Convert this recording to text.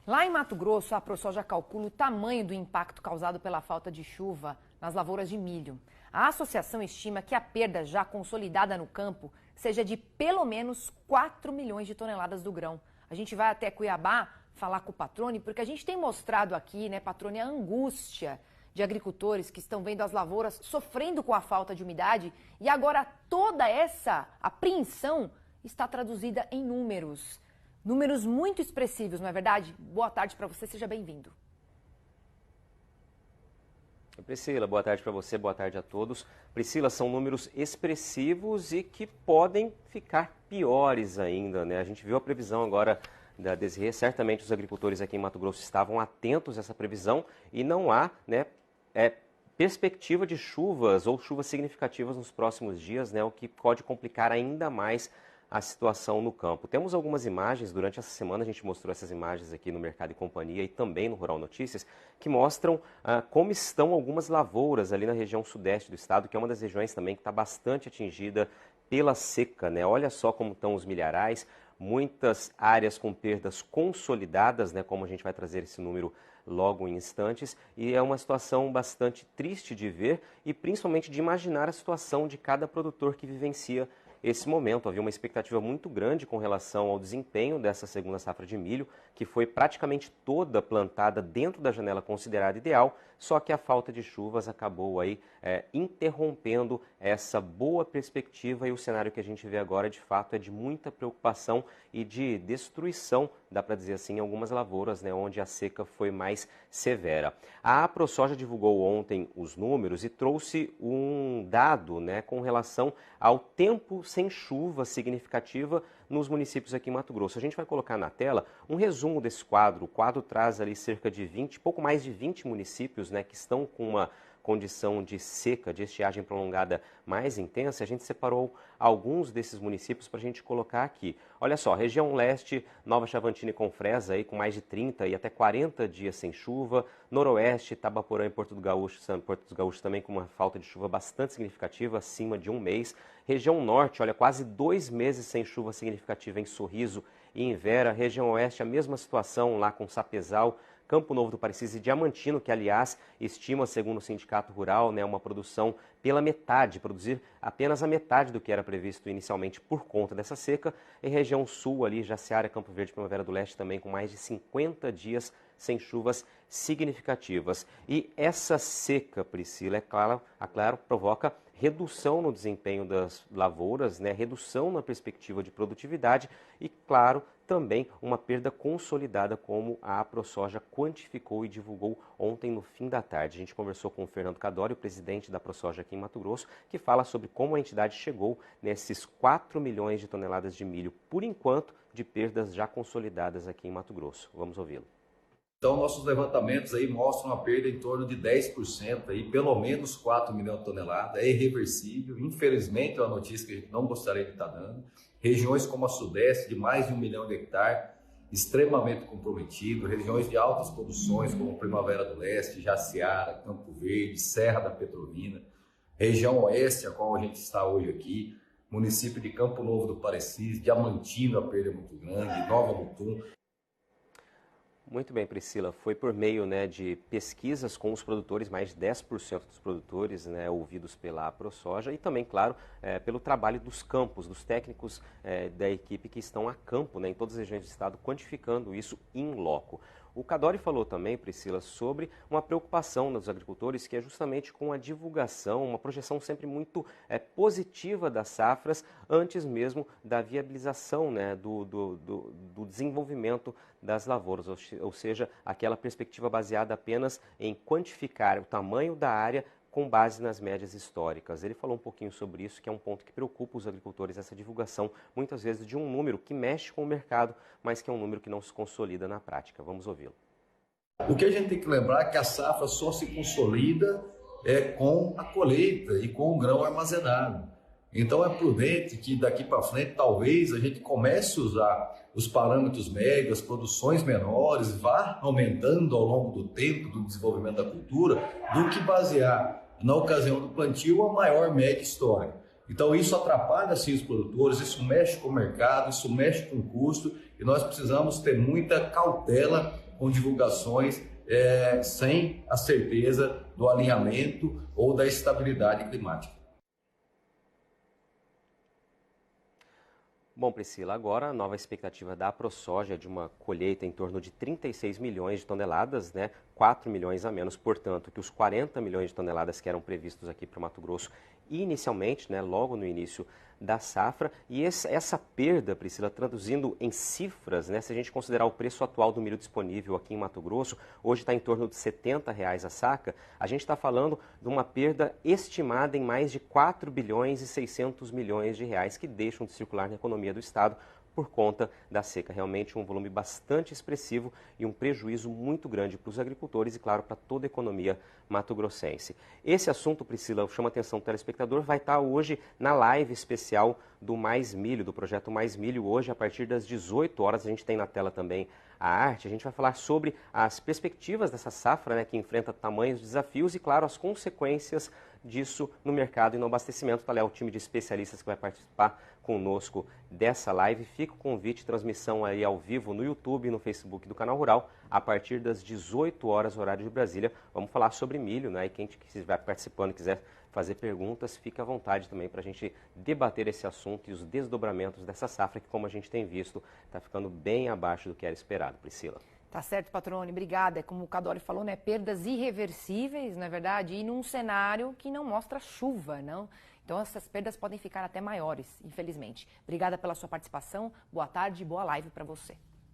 Lá em Mato Grosso, a ProSoja calcula o tamanho do impacto causado pela falta de chuva nas lavouras de milho. A associação estima que a perda já consolidada no campo seja de pelo menos 4 milhões de toneladas do grão. A gente vai até Cuiabá falar com o Patrone, porque a gente tem mostrado aqui, né, Patrone, a angústia de agricultores que estão vendo as lavouras sofrendo com a falta de umidade e agora toda essa apreensão está traduzida em números. Números muito expressivos, não é verdade? Boa tarde para você, seja bem-vindo. Priscila, boa tarde para você, boa tarde a todos. Priscila, são números expressivos e que podem ficar piores ainda, né? A gente viu a previsão agora da Desirê, certamente os agricultores aqui em Mato Grosso estavam atentos a essa previsão e não há, né, perspectiva de chuvas ou chuvas significativas nos próximos dias, né, o que pode complicar ainda mais a situação no campo. Temos algumas imagens, durante essa semana a gente mostrou essas imagens aqui no Mercado e Companhia e também no Rural Notícias, que mostram como estão algumas lavouras ali na região sudeste do estado, que é uma das regiões também que está bastante atingida pela seca, né? Olha só como estão os milharais, muitas áreas com perdas consolidadas, né? Como a gente vai trazer esse número logo em instantes, e é uma situação bastante triste de ver e principalmente de imaginar a situação de cada produtor que vivencia esse momento. Havia uma expectativa muito grande com relação ao desempenho dessa segunda safra de milho, que foi praticamente toda plantada dentro da janela considerada ideal, só que a falta de chuvas acabou aí interrompendo essa boa perspectiva e o cenário que a gente vê agora, de fato, é de muita preocupação e de destruição, dá para dizer assim, em algumas lavouras, né, onde a seca foi mais severa. A ProSoja divulgou ontem os números e trouxe um dado, né, com relação ao tempo sem chuva significativa nos municípios aqui em Mato Grosso. A gente vai colocar na tela um resumo desse quadro. O quadro traz ali cerca de 20, pouco mais de 20 municípios, né, que estão com uma condição de seca, de estiagem prolongada mais intensa. A gente separou alguns desses municípios para a gente colocar aqui. Olha só, região leste, Nova Chavantina e Confresa, aí, com mais de 30 e até 40 dias sem chuva. Noroeste, Tabaporã e Porto dos Gaúchos também com uma falta de chuva bastante significativa, acima de um mês. Região norte, olha, quase 2 meses sem chuva significativa em Sorriso e em Vera. Região oeste, a mesma situação lá com Sapezal, Campo Novo do Parecis e Diamantino, que, aliás, estima, segundo o Sindicato Rural, né, uma produção pela metade, produzir apenas a metade do que era previsto inicialmente por conta dessa seca. Em região sul, ali, Jaciara, Campo Verde, Primavera do Leste, também com mais de 50 dias sem chuvas significativas. E essa seca, Priscila, é claro, provoca redução no desempenho das lavouras, né, redução na perspectiva de produtividade e, claro, também uma perda consolidada, como a ProSoja quantificou e divulgou ontem no fim da tarde. A gente conversou com o Fernando Cadório, presidente da ProSoja aqui em Mato Grosso, que fala sobre como a entidade chegou nesses 4 milhões de toneladas de milho, por enquanto, de perdas já consolidadas aqui em Mato Grosso. Vamos ouvi-lo. Então, nossos levantamentos aí mostram uma perda em torno de 10%, aí, pelo menos 4 milhões de toneladas, é irreversível. Infelizmente, é uma notícia que a gente não gostaria de estar dando. Regiões como a Sudeste, de mais de 1 milhão de hectares, extremamente comprometido. Regiões de altas produções, como Primavera do Leste, Jaciara, Campo Verde, Serra da Petrolina. Região Oeste, a qual a gente está hoje aqui. Município de Campo Novo do Parecis, Diamantino, a perda é muito grande, Nova Mutum. Muito bem, Priscila. Foi por meio, né, de pesquisas com os produtores, mais de 10% dos produtores, né, ouvidos pela ProSoja e também, claro, pelo trabalho dos campos, dos técnicos da equipe que estão a campo, né, em todas as regiões do estado, quantificando isso in loco. O Cadório falou também, Priscila, sobre uma preocupação dos agricultores, que é justamente com a divulgação, uma projeção sempre muito positiva das safras, antes mesmo da viabilização, né, do desenvolvimento das lavouras, ou seja, aquela perspectiva baseada apenas em quantificar o tamanho da área com base nas médias históricas. Ele falou um pouquinho sobre isso, que é um ponto que preocupa os agricultores, essa divulgação, muitas vezes, de um número que mexe com o mercado, mas que é um número que não se consolida na prática. Vamos ouvi-lo. O que a gente tem que lembrar é que a safra só se consolida com a colheita e com o grão armazenado. Então é prudente que daqui para frente talvez a gente comece a usar os parâmetros médios, as produções menores, vá aumentando ao longo do tempo do desenvolvimento da cultura, do que basear na ocasião do plantio, a maior média histórica. Então isso atrapalha sim os produtores, isso mexe com o mercado, isso mexe com o custo e nós precisamos ter muita cautela com divulgações sem a certeza do alinhamento ou da estabilidade climática. Bom, Priscila, agora a nova expectativa da ProSoja é de uma colheita em torno de 36 milhões de toneladas, né? 4 milhões a menos, portanto, que os 40 milhões de toneladas que eram previstos aqui para o Mato Grosso inicialmente, né, logo no início da safra. E essa perda, Priscila, traduzindo em cifras, né, se a gente considerar o preço atual do milho disponível aqui em Mato Grosso, hoje está em torno de R$ 70 a saca, a gente está falando de uma perda estimada em mais de 4 bilhões e 600 milhões de reais que deixam de circular na economia do Estado por conta da seca. Realmente um volume bastante expressivo e um prejuízo muito grande para os agricultores e, claro, para toda a economia mato-grossense. Esse assunto, Priscila, chama a atenção do telespectador, vai estar hoje na live especial do Mais Milho, do projeto Mais Milho, hoje a partir das 18 horas. A gente tem na tela também a arte. A gente vai falar sobre as perspectivas dessa safra, né, que enfrenta tamanhos desafios e, claro, as consequências disso no mercado e no abastecimento. Está lá o time de especialistas que vai participar conosco dessa live. Fica o convite, transmissão aí ao vivo no YouTube e no Facebook do Canal Rural, a partir das 18 horas, horário de Brasília. Vamos falar sobre milho, né? E quem estiver participando e quiser fazer perguntas, fique à vontade também para a gente debater esse assunto e os desdobramentos dessa safra que, como a gente tem visto, está ficando bem abaixo do que era esperado. Priscila. Tá certo, Patrone, obrigada. É como o Cadori falou, né? Perdas irreversíveis, não é verdade? E num cenário que não mostra chuva, não? Então essas perdas podem ficar até maiores, infelizmente. Obrigada pela sua participação, boa tarde e boa live para você.